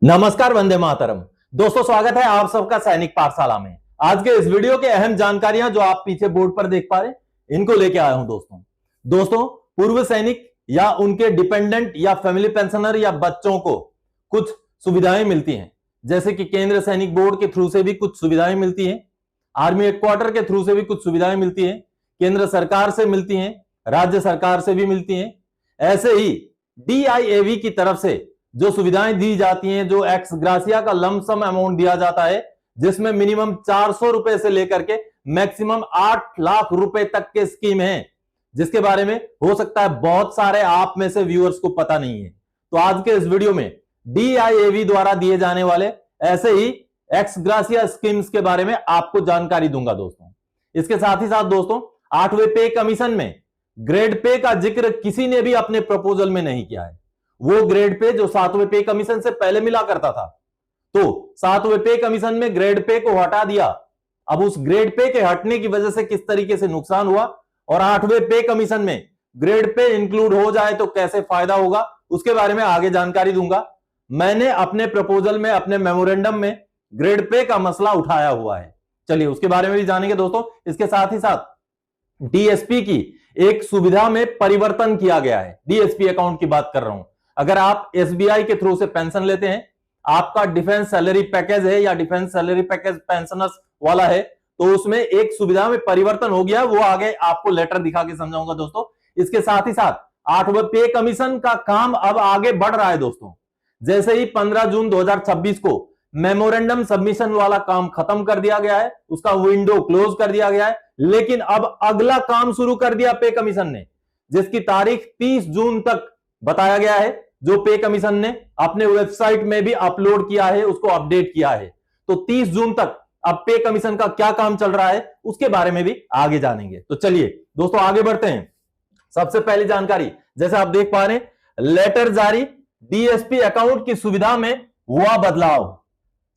नमस्कार, वंदे मातरम। दोस्तों, स्वागत है आप सबका सैनिक पाठशाला में। आज के इस वीडियो के अहम जानकारियां जो आप पीछे बोर्ड पर देख पा रहे हैं इनको लेके आया हूं दोस्तों पूर्व सैनिक या उनके डिपेंडेंट या फैमिली पेंशनर या बच्चों को कुछ सुविधाएं मिलती हैं, जैसे कि केंद्र सैनिक बोर्ड के थ्रू से भी कुछ सुविधाएं मिलती हैं, आर्मी हेडक्वार्टर के थ्रू से भी कुछ सुविधाएं मिलती हैं, केंद्र सरकार से मिलती हैं, राज्य सरकार से भी मिलती हैं। ऐसे ही DIAV की तरफ से जो सुविधाएं दी जाती हैं, जो एक्स ग्रासिया का लमसम अमाउंट दिया जाता है, जिसमें मिनिमम 400 रुपए से लेकर के मैक्सिमम 8 लाख रुपए तक के स्कीम है, जिसके बारे में हो सकता है बहुत सारे आप में से व्यूअर्स को पता नहीं है। तो आज के इस वीडियो में DIAV द्वारा दिए जाने वाले ऐसे ही एक्स ग्रासिया स्कीम्स के बारे में आपको जानकारी दूंगा दोस्तों। इसके साथ ही साथ दोस्तों, 8वें पे कमीशन में ग्रेड पे का जिक्र किसी ने भी अपने प्रपोजल में नहीं किया है। वो ग्रेड पे जो 7वें पे कमीशन से पहले मिला करता था, तो 7वें पे कमीशन में ग्रेड पे को हटा दिया। अब उस ग्रेड पे के हटने की वजह से किस तरीके से नुकसान हुआ और 8वें पे कमीशन में ग्रेड पे इंक्लूड हो जाए तो कैसे फायदा होगा, उसके बारे में आगे जानकारी दूंगा। मैंने अपने प्रपोजल में, अपने मेमोरेंडम में ग्रेड पे का मसला उठाया हुआ है। चलिए उसके बारे में भी जानेंगे दोस्तों। इसके साथ ही साथ DSP की एक सुविधा में परिवर्तन किया गया है। DSP अकाउंट की बात कर रहा हूं। अगर आप SBI के थ्रू से पेंशन लेते हैं, आपका डिफेंस सैलरी पैकेज है या डिफेंस सैलरी पैकेज पेंशनर्स वाला है, तो उसमें एक सुविधा में परिवर्तन हो गया। वो आगे आपको लेटर दिखा के समझाऊंगा दोस्तों। इसके साथ ही साथ 8वें पे कमीशन का काम अब आगे बढ़ रहा है दोस्तों। जैसे ही 15 जून 2026 को मेमोरेंडम सबमिशन वाला काम खत्म कर दिया गया है, उसका विंडो क्लोज कर दिया गया है, लेकिन अब अगला काम शुरू कर दिया पे कमीशन ने, जिसकी तारीख 30 जून तक बताया गया है, जो पे कमीशन ने अपने वेबसाइट में भी अपलोड किया है, उसको अपडेट किया है। तो 30 जून तक अब पे कमीशन का क्या काम चल रहा है उसके बारे में भी आगे जानेंगे। तो चलिए दोस्तों आगे बढ़ते हैं। सबसे पहली जानकारी, जैसे आप देख पा रहे हैं, लेटर जारी, DSP अकाउंट की सुविधा में हुआ बदलाव।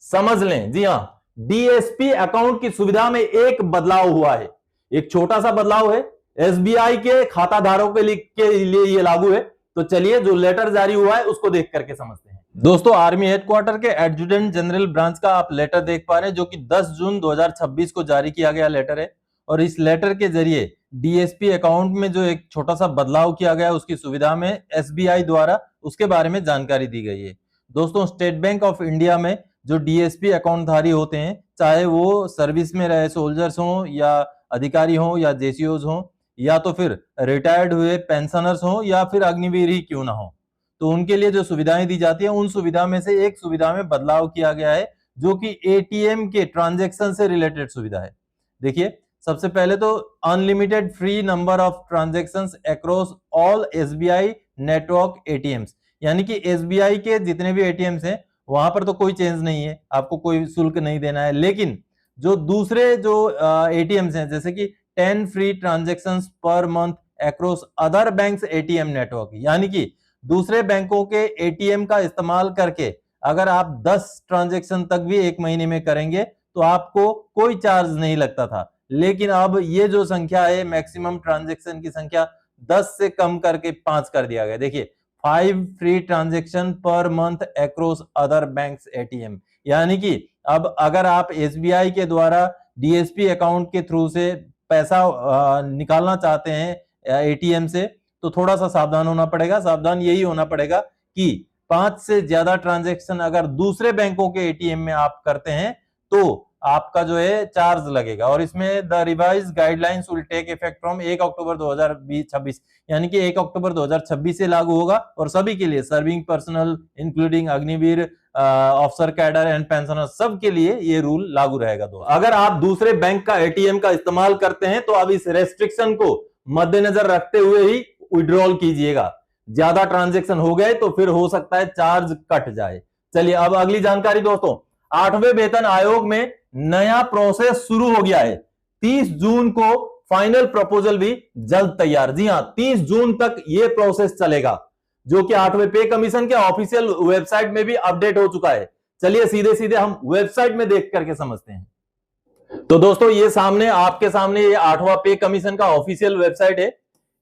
समझ लें, जी हां, DSP अकाउंट की सुविधा में एक बदलाव हुआ है। एक छोटा सा बदलाव है, SBI के खाता धारकों के लिए ये लागू है। तो चलिए जो लेटर जारी हुआ है उसको देख करके समझते हैं। दोस्तों, आर्मी हेडक्वार्टर के एडजुटेंट जनरल ब्रांच का आप लेटर देख पा रहे हैं, जो कि 10 जून 2026 को जारी किया गया लेटर है। और इस लेटर के जरिए DSP अकाउंट में जो एक छोटा सा बदलाव किया गया, उसकी सुविधा में SBI द्वारा उसके बारे में जानकारी दी गई है। दोस्तों, स्टेट बैंक ऑफ इंडिया में जो DSP अकाउंट धारी होते हैं, चाहे वो सर्विस में रहे सोल्जर्स हों या अधिकारी हों या JCOs हों, या तो फिर रिटायर्ड हुए पेंशनर्स हों या फिर अग्निवीर ही क्यों ना हो, तो उनके लिए जो सुविधाएं दी जाती है, उन सुविधा में से एक सुविधा में बदलाव किया गया है, जो कि ATM के ट्रांजैक्शन से रिलेटेड सुविधा है। देखिए, सबसे पहले तो unlimited free number of transactions across all SBI network ATMs, यानी कि SBI के जितने भी ATMs हैं वहां पर तो कोई चेंज नहीं है, आपको कोई शुल्क नहीं देना है। लेकिन जो दूसरे जो ATMs हैं, जैसे कि 10 free transactions per month across other banks ATM network, यानी कि दूसरे बैंकों के ATM का इस्तेमाल करके अगर आप 10 ट्रांजैक्शन तक भी एक महीने में करेंगे तो आपको कोई चार्ज नहीं लगता था। लेकिन अब ये जो संख्या है, मैक्सिमम ट्रांजैक्शन की संख्या 10 से कम करके 5 कर दिया गया। देखिए, 5 free transaction per month across other banks ATM, यानी कि अब अगर आप SBI के द्वारा DSP अकाउंट के थ्रू से पैसा निकालना चाहते हैं ATM से, तो थोड़ा सा सावधान होना पड़ेगा। सावधान यही होना पड़ेगा कि 5 से ज्यादा ट्रांजैक्शन अगर दूसरे बैंकों के ATM में आप करते हैं तो आपका जो है चार्ज लगेगा। और इसमें the revise guidelines will take effect from 1 October 2026, यानी कि 1 अक्टूबर 2026 से लागू होगा और सभी के लिए, serving personal including Agniveer, officer cadre and pensioner, सब के लिए ये रूल लागू रहेगा। अगर आप दूसरे बैंक का ATM का इस्तेमाल करते हैं तो अब इस रेस्ट्रिक्शन को मद्देनजर रखते हुए ही विड्रॉल कीजिएगा। ज्यादा ट्रांजैक्शन हो गए तो फिर हो सकता है चार्ज कट जाए। चलिए अब अगली जानकारी दोस्तों, 8वें वेतन आयोग में नया प्रोसेस शुरू हो गया है। 30 जून को फाइनल प्रपोजल भी जल्द तैयार। जी हां, 30 जून तक यह प्रोसेस चलेगा, जो कि 8वें पे कमीशन के ऑफिशियल वेबसाइट में भी अपडेट हो चुका है। चलिए सीधे सीधे हम वेबसाइट में देख करके समझते हैं। तो दोस्तों, ये सामने आपके सामने ये 8वां पे कमीशन का ऑफिशियल वेबसाइट है।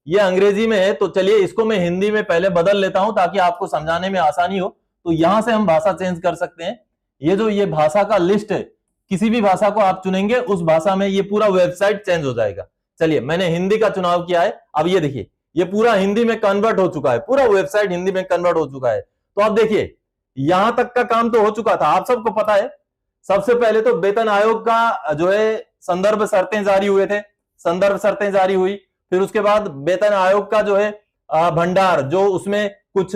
ये अंग्रेजी में है, तो चलिए इसको मैं हिंदी में पहले बदल लेता हूं ताकि आपको समझाने में आसानी हो। तो यहां से हम भाषा चेंज कर सकते हैं। ये भाषा का लिस्ट है, किसी भी भाषा को आप चुनेंगे उस भाषा में ये पूरा वेबसाइट चेंज हो जाएगा। चलिए मैंने हिंदी का चुनाव किया है, अब ये देखिए ये पूरा हिंदी में कन्वर्ट हो चुका है, पूरा वेबसाइट हिंदी में कन्वर्ट हो चुका है। तो अब देखिए यहां तक का काम तो हो चुका था, आप सबको पता है। सबसे पहले तो वेतन आयोग का जो है संदर्भ शर्तें जारी हुए थे, संदर्भ शर्तें जारी हुई। फिर उसके बाद वेतन आयोग का जो है भंडार, जो उसमें कुछ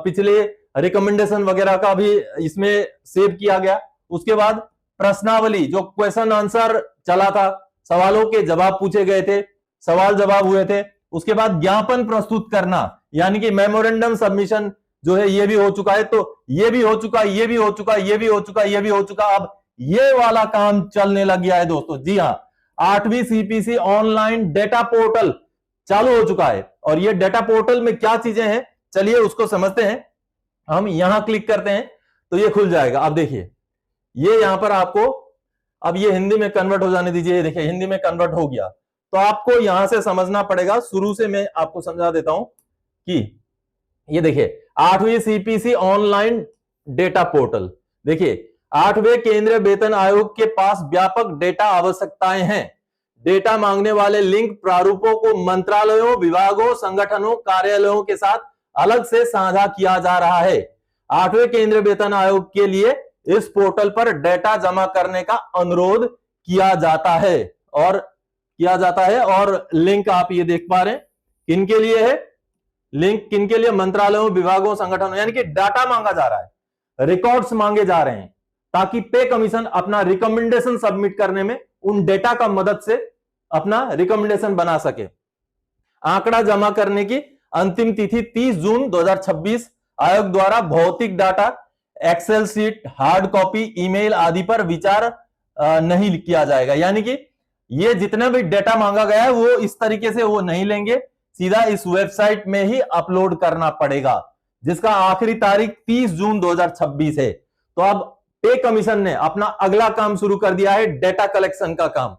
पिछले रिकमेंडेशन वगैरह का भी इसमें सेव किया गया। उसके बाद प्रश्नावली, जो क्वेश्चन आंसर चला था, सवालों के जवाब पूछे गए थे, सवाल जवाब हुए थे। उसके बाद ज्ञापन प्रस्तुत करना, यानी कि मेमोरेंडम सबमिशन जो है ये भी हो चुका है। तो ये भी हो चुका, ये भी हो चुका, ये भी हो चुका, ये भी हो चुका। अब ये वाला काम चलने लग गया है दोस्तों। जी हां, 8वीं सीपीसी ऑनलाइन डेटा पोर्टल चालू हो चुका है। और ये डेटा पोर्टल में क्या चीजें हैं, चलिए उसको समझते हैं। हम यहां क्लिक करते हैं तो ये खुल जाएगा। अब देखिए ये यहां पर आपको, अब ये हिंदी में कन्वर्ट हो जाने दीजिए। देखिए हिंदी में कन्वर्ट हो गया। तो आपको यहां से समझना पड़ेगा, शुरू से मैं आपको समझा देता हूं कि ये देखिए 8वीं सीपीसी ऑनलाइन डेटा पोर्टल। देखिए 8वें केंद्रीय वेतन आयोग के पास व्यापक डेटा आवश्यकताएं हैं। डेटा मांगने वाले लिंक प्रारूपों को मंत्रालयों, विभागों, संगठनों, कार्यालयों के साथ अलग से साझा किया जा रहा है। 8वें केंद्रीय वेतन आयोग के लिए इस पोर्टल पर डेटा जमा करने का अनुरोध किया जाता है और लिंक आप ये देख पा रहे हैं किनके लिए है, लिंक किनके लिए, मंत्रालयों, विभागों, संगठनों, यानी कि डाटा मांगा जा रहा है, रिकॉर्ड्स मांगे जा रहे हैं, ताकि पे कमीशन अपना रिकमेंडेशन सबमिट करने में उन डेटा का मदद से अपना रिकमेंडेशन बना सके। आंकड़ा जमा करने की अंतिम तिथि 30 जून 2026। आयोग द्वारा भौतिक data, excel sheet, hard copy, email आदि पर विचार नहीं किया जाएगा। यानी कि ये जितना भी डेटा मांगा गया है वो इस तरीके से वो नहीं लेंगे, सीधा इस वेबसाइट में ही अपलोड करना पड़ेगा, जिसका आखिरी तारीख 30 जून 2026 है। तो अब पे कमीशन ने अपना अगला काम शुरू कर दिया है, डेटा कलेक्शन का काम।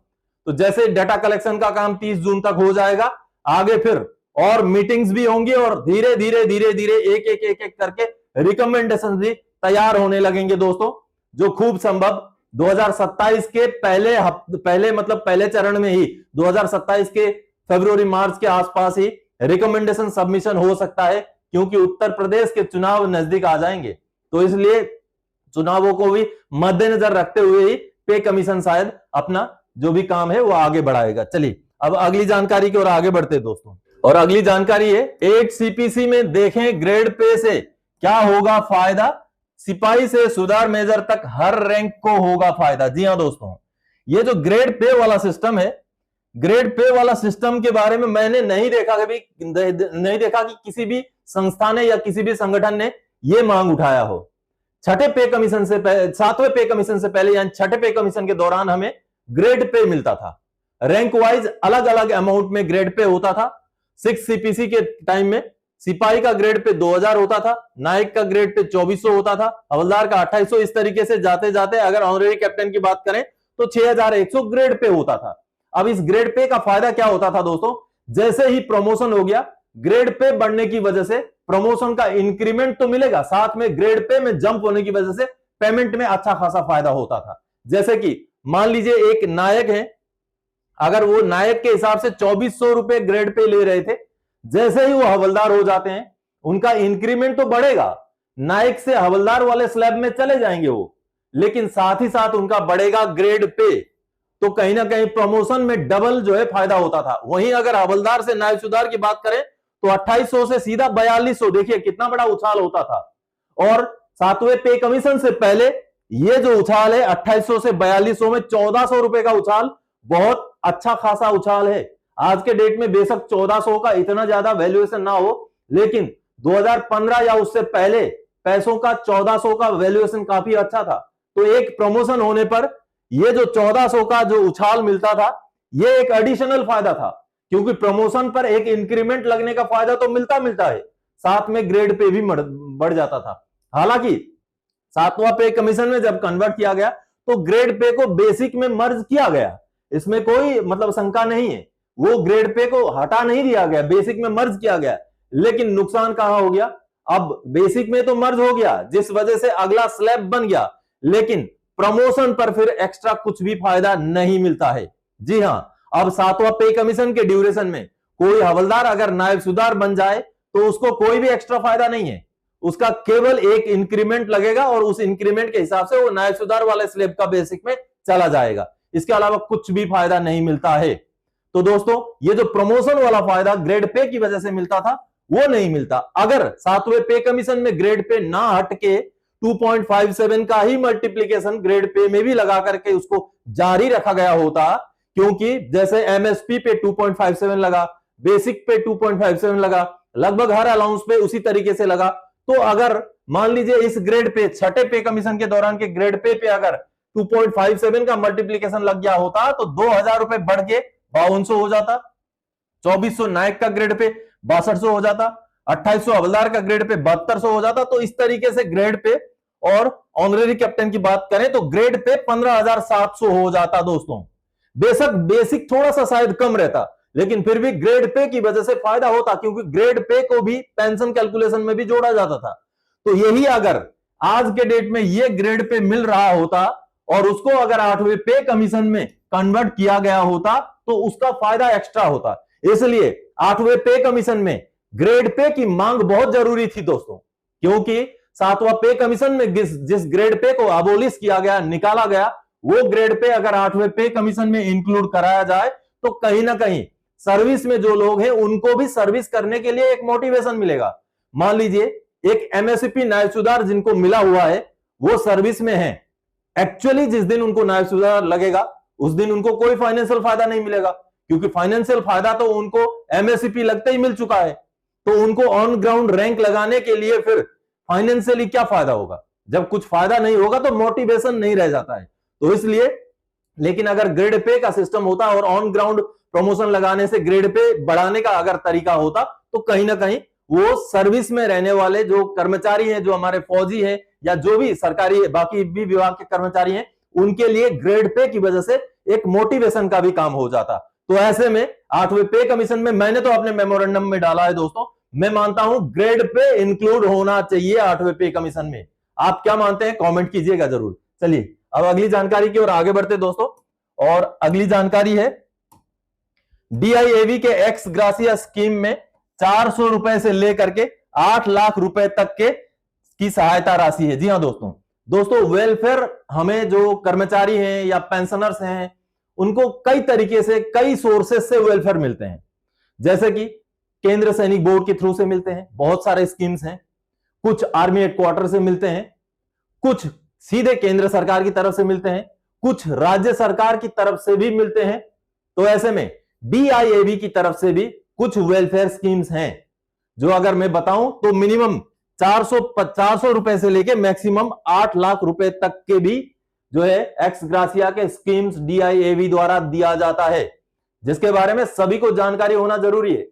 तो जैसे डेटा कलेक्शन का काम 30 जून तक हो जाएगा, आगे फिर और मीटिंग्स भी होंगी और धीरे धीरे धीरे धीरे एक करके रिकमेंडेशन भी तैयार होने लगेंगे दोस्तों, जो खूब संभव 2027 के पहले चरण में ही 2027 के फरवरी मार्च के आसपास ही रिकमेंडेशन सबमिशन हो सकता है, क्योंकि उत्तर प्रदेश के चुनाव नजदीक आ जाएंगे। तो इसलिए चुनावों को भी मद्देनजर रखते हुए ही पे कमीशन शायद अपना जो भी काम है वो आगे बढ़ाएगा। चलिए अब अगली जानकारी की ओर आगे बढ़ते हैं दोस्तों, और अगली जानकारी है 8 सीपीसी में देखें ग्रेड पे से क्या होगा फायदा, सिपाही से सुधार मेजर तक हर रैंक को होगा फायदा। जी हां दोस्तों, ये जो ग्रेड पे वाला सिस्टम है, ग्रेड पे वाला सिस्टम के बारे में मैंने नहीं देखा कि किसी भी संस्था ने या किसी भी संगठन ने यह मांग उठाया हो। छठे पे कमीशन से पहले, 7वें पे कमीशन से पहले यानी छठे पे कमीशन के दौरान हमें ग्रेड पे मिलता था, रैंक वाइज अलग अलग अमाउंट में ग्रेड पे होता था। 6 सीपीसी के टाइम में सिपाही का ग्रेड पे 2000 होता था, नायक का ग्रेड पे 2400 होता था, हवलदार का 2800, इस तरीके से जाते जाते अगर ऑनरेरी कैप्टन की बात करें तो 6100 ग्रेड पे होता था। अब इस ग्रेड पे का फायदा क्या होता था दोस्तों, जैसे ही प्रमोशन हो गया, ग्रेड पे बढ़ने की वजह से प्रमोशन का इंक्रीमेंट तो मिलेगा, साथ में ग्रेड पे में जंप होने की वजह से पेमेंट में अच्छा खासा फायदा होता था। जैसे कि मान लीजिए एक नायक है, अगर वो नायक के हिसाब से 2400 रुपए ग्रेड पे ले रहे थे, जैसे ही वो हवलदार हो जाते हैं उनका इंक्रीमेंट तो बढ़ेगा, नायक से हवलदार वाले स्लैब में चले जाएंगे वो, लेकिन साथ ही साथ उनका बढ़ेगा ग्रेड पे। तो कहीं ना कहीं प्रमोशन में डबल जो है फायदा होता था। वहीं अगर हवलदार से नायक सुधार की बात करें तो 2800 से सीधा 4200, देखिए कितना बड़ा उछाल होता था। और 7वें पे कमीशन से पहले ये जो उछाल है 2800 से 4200 में 1400 रुपए का उछाल बहुत अच्छा खासा उछाल है। आज के डेट में बेशक 1400 का इतना ज्यादा वैल्यूएशन ना हो, लेकिन 2015 या उससे पहले पैसों का 1400 का वैल्यूएशन काफी अच्छा था। तो एक प्रमोशन होने पर ये जो 1400 का जो उछाल मिलता था, ये एक एडिशनल फायदा था, क्योंकि प्रमोशन पर एक इंक्रीमेंट लगने का फायदा तो मिलता है, साथ में ग्रेड पे भी बढ़ जाता था। हालांकि 7वां पे कमीशन में जब कन्वर्ट किया गया तो ग्रेड पे को बेसिक में मर्ज किया गया, इसमें कोई शंका नहीं है, वो ग्रेड पे को हटा नहीं दिया गया, बेसिक में मर्ज किया गया। लेकिन नुकसान कहां हो गया, अब बेसिक में तो मर्ज हो गया, जिस वजह से अगला स्लैब बन गया, लेकिन प्रमोशन पर फिर एक्स्ट्रा कुछ भी फायदा नहीं मिलता है। जी हां, अब 7वां पे कमीशन के ड्यूरेशन में कोई हवलदार अगर नायब सूबेदार बन जाए तो उसको कोई भी एक्स्ट्रा फायदा नहीं है, उसका केवल एक इंक्रीमेंट लगेगा और उस इंक्रीमेंट के हिसाब से वो नायब सूबेदार वाले स्लैब का बेसिक में चला जाएगा, इसके अलावा कुछ भी फायदा नहीं मिलता है। तो दोस्तों, ये जो प्रमोशन वाला फायदा ग्रेड पे की वजह से मिलता था वो नहीं मिलता। अगर 7वें पे कमीशन में ग्रेड पे ना हटके 2.57 का ही मल्टीप्लीकेशन ग्रेड पे में भी लगा करके उसको जारी रखा गया होता, क्योंकि जैसे एमएसपी पे 2.57 लगा, बेसिक पे 2.57 लगा, लगभग हर अलाउंस पे उसी तरीके से लगा, तो अगर मान लीजिए इस ग्रेड पे, छठे पे कमीशन के दौरान के ग्रेड पे अगर 2.57 का मल्टीप्लीकेशन लग गया होता तो 2000 रुपए बढ़ के 5200 हो जाता, 2400 नायक का ग्रेड पे 6200 हो जाता, 2800 हवलदार का ग्रेड पे 7200 हो जाता। तो इस तरीके से ग्रेड पे और ऑनरेरी कैप्टन की बात करें तो ग्रेड पे 15700 हो जाता दोस्तों। बेशक बेसिक थोड़ा सा शायद कम रहता, लेकिन फिर भी ग्रेड पे की वजह से फायदा होता, क्योंकि ग्रेड पे को भी पेंशन कैलकुलेशन में भी जोड़ा जाता था। तो यही अगर आज के डेट में ये ग्रेड पे मिल रहा होता और उसको अगर 8वें पे कमीशन में कन्वर्ट किया गया होता तो उसका फायदा एक्स्ट्रा होता। इसलिए 8वें पे कमीशन में ग्रेड पे की मांग बहुत जरूरी थी दोस्तों, क्योंकि 7वां पे कमीशन में जिस ग्रेड पे को अबोलिश किया गया, निकाला गया, वो ग्रेड पे अगर 8वें पे कमीशन में इंक्लूड कराया जाए तो कहीं ना कहीं सर्विस में जो लोग हैं उनको भी सर्विस करने के लिए एक मोटिवेशन मिलेगा। मान लीजिए एक एमएसपी नायब सूबेदार जिनको मिला हुआ है वो सर्विस में है, एक्चुअली जिस दिन उनको नायब सूबेदार लगेगा उस दिन उनको कोई फाइनेंशियल फायदा नहीं मिलेगा, क्योंकि फाइनेंशियल फायदा तो उनको एमएसपी लगते ही मिल चुका है। तो उनको ऑन ग्राउंड रैंक लगाने के लिए फिर फाइनेंशियली क्या फायदा होगा? जब कुछ फायदा नहीं होगा तो मोटिवेशन नहीं रह जाता है। तो इसलिए, लेकिन अगर ग्रेड पे का सिस्टम होता और ऑन ग्राउंड प्रमोशन लगाने से ग्रेड पे बढ़ाने का अगर तरीका होता तो कहीं ना कहीं वो सर्विस में रहने वाले जो कर्मचारी हैं, जो हमारे फौजी हैं या जो भी सरकारी बाकी भी विभाग के कर्मचारी हैं, उनके लिए ग्रेड पे की वजह से एक मोटिवेशन का भी काम हो जाता। तो ऐसे में 8वें पे कमीशन में मैंने तो अपने मेमोरेंडम में डाला है दोस्तों, मैं मानता हूं ग्रेड पे इंक्लूड होना चाहिए 8वें पे कमीशन में। आप क्या मानते हैं कमेंट कीजिएगा जरूर। चलिए अब अगली जानकारी की ओर आगे बढ़ते दोस्तों, और अगली जानकारी है डीआईएवी के एक्स ग्रासिया स्कीम में 400 रुपए से लेकर के 8 लाख रुपए तक की सहायता राशि है। जी हां दोस्तों, वेलफेयर हमें जो कर्मचारी हैं या पेंशनर्स हैं उनको कई तरीके से, कई सोर्सेस से वेलफेयर मिलते हैं, जैसे कि केंद्र सैनिक बोर्ड के थ्रू से मिलते हैं, बहुत सारे स्कीम्स हैं, कुछ आर्मी हेडक्वार्टर से मिलते हैं, कुछ सीधे केंद्र सरकार की तरफ से मिलते हैं, कुछ राज्य सरकार की तरफ से भी मिलते हैं। तो ऐसे में डीआईएवी की तरफ से भी कुछ वेलफेयर स्कीम्स हैं, जो अगर मैं बताऊं तो मिनिमम 400 रुपए से लेके मैक्सिमम 8 लाख रुपए तक के भी जो है एक्स ग्रासिया के स्कीम्स डीआईएवी द्वारा दिया जाता है, जिसके बारे में सभी को जानकारी होना जरूरी है।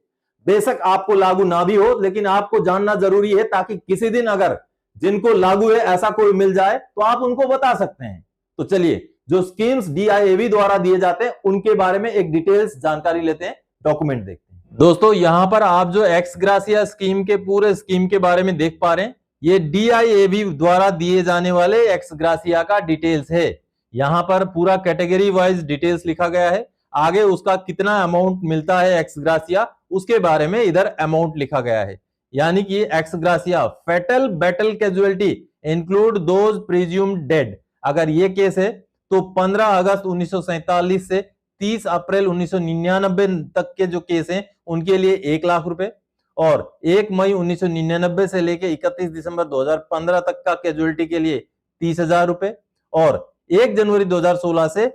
बेशक आपको लागू ना भी हो, लेकिन आपको जानना जरूरी है, ताकि किसी दिन अगर जिनको लागू है ऐसा कोई मिल जाए तो आप उनको बता सकते हैं। तो चलिए, जो स्कीम्स डीआईएवी द्वारा दिए जाते हैं उनके बारे में एक डिटेल्स जानकारी लेते हैं, डॉक्यूमेंट देखते हैं। दोस्तों यहां पर आप जो एक्स ग्रासिया स्कीम के पूरे स्कीम के बारे में देख पा रहे हैं, ये डीआईएवी द्वारा दिए जाने वाले एक्स ग्रासिया का डिटेल्स है। यहां पर पूरा कैटेगरी वाइज डिटेल्स लिखा गया है, आगे उसका कितना अमाउंट मिलता है एक्स ग्रासिया उसके बारे में इधर अमाउंट लिखा गया है। यानी कि ex gratia fatal battle casualty include those presumed dead, अगर ये केस है तो 15 अगस्त 1947 से 30 अप्रैल 1999 तक के जो केस हैं उनके लिए 1 लाख रुपए, और 1 मई 1999 से लेके 31 दिसंबर 2015 तक का कैजुअलिटी के लिए 30,000 रुपए, और 1 जनवरी 2016 से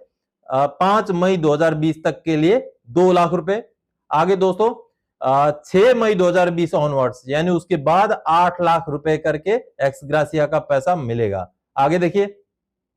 5 मई 2020 तक के लिए 2 लाख रुपए। आगे दोस्तों 6 मई 2020 ऑनवर्ड्स यानी उसके बाद 8 लाख रुपए करके एक्स ग्रासिया का पैसा मिलेगा। आगे देखिए,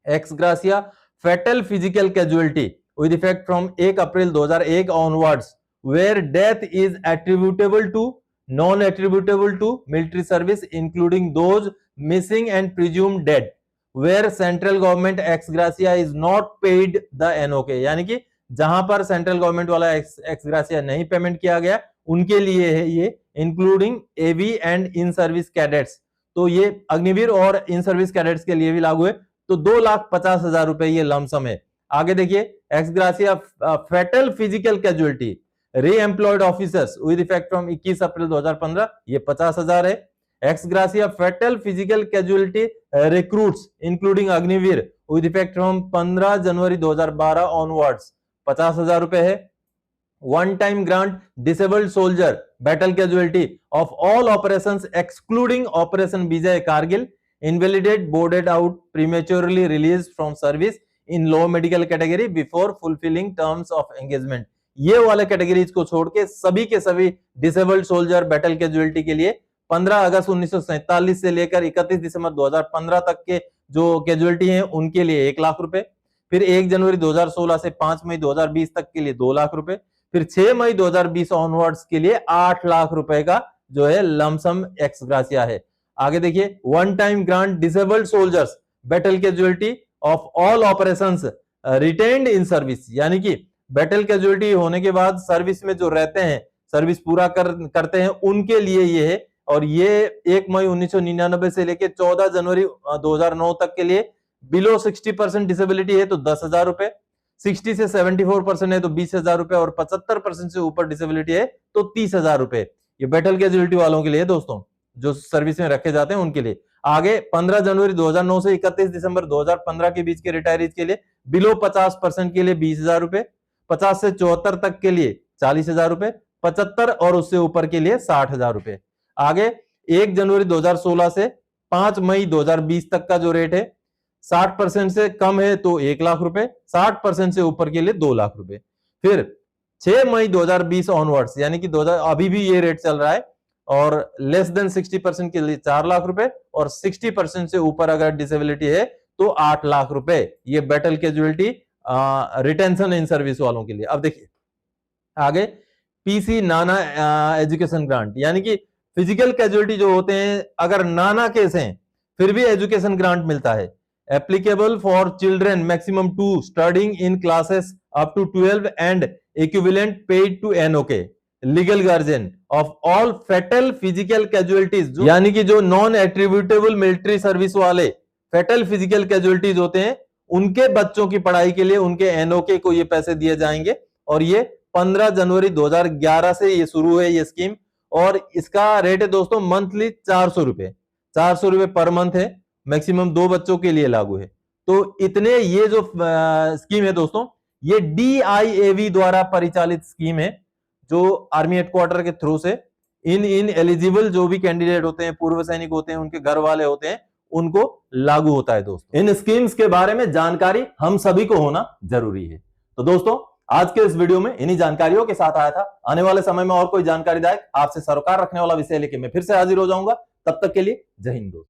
ex gratia fatal physical casualty with effect from 1 April 2001 onwards where death is attributable to non attributable to military service including those missing and presumed dead where central government ex gratia is not paid the NOK, यानी कि जहां पर central government वाला ex gratia नहीं payment किया गया उनके लिए है ये including AV and in service cadets. तो ये अग्निवीर और इन सर्विस कैडेट्स के लिए भी लागू है। तो 2,50,000 रुपए ये लमसम है। आगे देखिए, ex gratia fatal physical casualty re employed officers with effect from 21 April 2015, ये 50,000 है। Ex gratia fatal physical casualty recruits including Agniveer with effect from 15 January 2012 onwards, 50,000 रुपए है। One time grant disabled soldier battle casualty of all operations excluding operation Vijay Kargil, invalidate boarded out prematurely release from service in low medical category before fulfilling terms of engagement. ये वाले categories को छोड़ के सभी disabled soldier battle casualty के लिए 15 अगस्त 1947 से लेकर 31 दिसंबर 2015 तक के जो कैजुअलिटी हैं उनके लिए 1 लाख रुपए, फिर 1 जनवरी 2016 से 5 मई 2020 तक के लिए 2 लाख रुपए, फिर 6 मई 2020 ऑनवर्ड्स के लिए 8 लाख रुपए का जो है लमसम एक्स ग्रासिया है। आगे देखिए, one time grant disabled soldiers battle casualty of all operations retained in service, यानी कि बैटल कैजुअलिटी होने के बाद सर्विस में जो रहते हैं, सर्विस पूरा करते हैं, उनके लिए ये है। और ये 1 मई 1999 से लेकर 14 जनवरी 2009 तक के लिए बिलो 60% डिसेबिलिटी है तो 10,000 रुपए, 60 से 74% है तो 20,000 रुपए, और 75% से ऊपर डिसेबिलिटी है तो 30,000 रुपए। ये बैटल कैजुअलिटी वालों के लिए दोस्तों, जो सर्विस में रखे जाते हैं उनके लिए। आगे 15 जनवरी 2009 से 31 दिसंबर 2015 के बीच के रिटायरीज के लिए बिलो 50% के लिए 20,000 रुपए, 50 से 74 तक के लिए 40,000 रुपए, 75 और उससे ऊपर के लिए 60,000 रुपए। आगे 1 जनवरी 2016 से 5 मई 2020 तक का जो रेट है, 60% से कम है तो 1 लाख रुपए, 60% से ऊपर के लिए 2 लाख रुपए। फिर 6 मई 2020 ऑनवर्ड्स, यानी कि 2000 अभी भी ये रेट चल रहा है, और लेस देन 60% के लिए 4 लाख रुपए, और 60% से ऊपर अगर डिसेबिलिटी है तो 8 लाख रुपए। ये battle casualty retention in service वालों के लिए। अब देखिए आगे, पीसी नाना एजुकेशन ग्रांट, यानी कि फिजिकल कैजुअलिटी जो होते हैं, अगर नाना केस हैं फिर भी एजुकेशन ग्रांट मिलता है। Applicable for children maximum 2 studying in classes up to 12 and equivalent paid to NOK legal guardian of all fatal physical casualties, यानी कि जो नॉन एट्रीब्यूटेबल मिलिट्री सर्विस वाले फैटल फिजिकल कैजुअलिटीज होते हैं, उनके बच्चों की पढ़ाई के लिए उनके एनओके को ये पैसे दिए जाएंगे। और ये 15 जनवरी 2011 से ये शुरू है ये स्कीम, और इसका रेट है दोस्तों मंथली 400 रुपए, 400 रुपए पर मंथ है, मैक्सिमम 2 बच्चों के लिए लागू है। तो इतने ये जो स्कीम है दोस्तों, ये DIAV द्वारा परिचालित स्कीम है, जो आर्मी हेडक्वार्टर के थ्रू से इन एलिजिबल जो भी कैंडिडेट होते हैं, पूर्व सैनिक होते हैं, उनके घर वाले होते हैं, उनको लागू होता है दोस्तों। इन स्कीम्स के बारे में जानकारी हम सभी को होना जरूरी है। तो दोस्तों, आज के इस वीडियो में इन्हीं जानकारियों के साथ आया था। आने वाले समय में और कोई जानकारीदायक आपसे सरोकार रखने वाला विषय लेके मैं फिर से हाजिर हो जाऊंगा। तब तक के लिए जय हिंद दोस्तों।